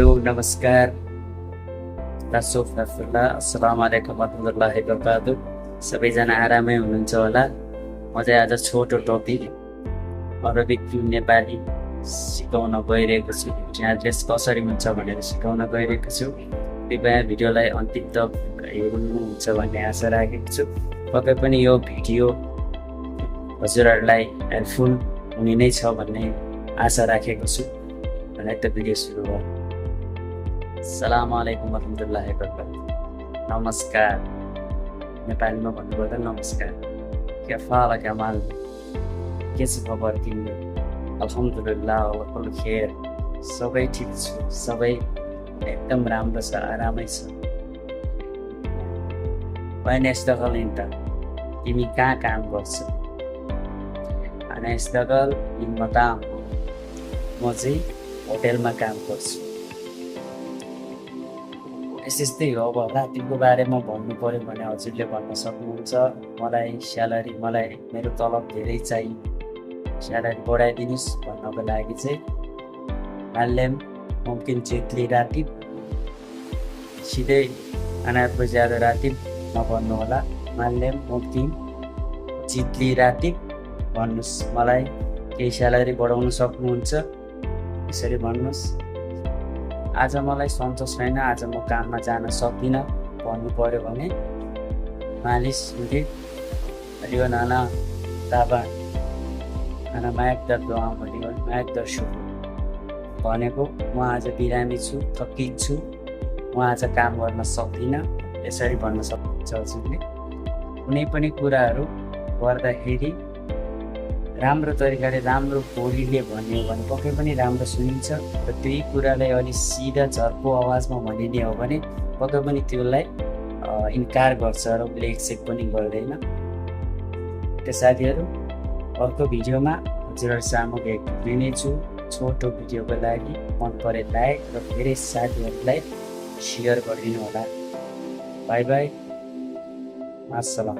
Hello नमस्कार अस्सलाम वालेकुम वरहमतुल्लाहि वबरकातुह। सबैजना आरामै हुनुहुन्छ होला। म चाहिँ आज छोटो टपिक अरबिक टु नेपाली सिकाउन गइरहेको छु। एड्रेस कसरी हुन्छ भनेर सिकाउन गइरहेको छु। कृपया भिडियोलाई अन्तिम तक हेर्नुहुन्छ भन्ने आशा राखेको छु। पक्कै पनि यो भिडियो हजुरहरूलाई हेल्पफुल हुने नै छ भन्ने आशा राखेको छु। भने त भिडियो सुरु गरौँ। अस्सलाम वालेकुम वरहमतुल्लाहि वबरकातुह। नमस्कार नेपालीमा भन्नुपर्दा नमस्कार। कैफालक अमाल, के छ खबर तिम्रो? अल्हम्दुलिल्लाह वकुल खैर। सबै ठिक छु, सबै एकदम राम्रो छ, आरामै छ। वैन यस्तगल इंत, तिमी कहाँ काम गर्छौ? अना यस्तगल इन मताम, म चाहिँ होटेलमा काम गर्छु। यस्तै हो। अब रातिको बारेमा भन्नु पर्यो भने हजुरले भन्न सक्नुहुन्छ मलाई स्यालेरी, मलाई मेरो तलब धेरै चाहियो, स्यालेरी बढाइदिनुहोस् भन्नको लागि चाहिँ माल्यम मुमकिन जितली रातिब, सिधै अनाथ ज्यादा रातिब नभन्नु होला। माल्यम मुमकिन जितली रातिब भन्नुहोस्। मलाई केही स्यालेरी बढाउन सक्नुहुन्छ यसरी भन्नुहोस्। आज मलाई सन्चो छैन, आज म काममा जान सक्दिनँ भन्नु पर्यो भने मालिस मुझे अलियो नाना ताबा आना मायकदर दोआ भनियो मायकदर सुरु भनेको म आज बिरामी छु, थकित छु, म आज काम गर्न सक्दिनँ यसरी भन्न सक्नुहुन्छ हजुरले। कुनै पनि कुराहरू गर्दाखेरि राम्रो तरिकाले राम्रो बोलीले भन्यो भने पक्कै पनि राम्रो सुनिन्छ र त्यही कुरालाई अलि सिधा झर्को आवाजमा भनिने हो भने पक्कै पनि त्यसलाई इन्कार गर्छ र उसले एक्सेप्ट पनि गर्दैन। त्यो साथीहरू अर्को भिडियोमा हजुरहरू सामु भेट्नेछु। छोटो भिडियोको लागि मन परे लाइक र धेरै साथीहरूलाई सेयर गरिदिनु होला। बाई बाई, अस्सलाम।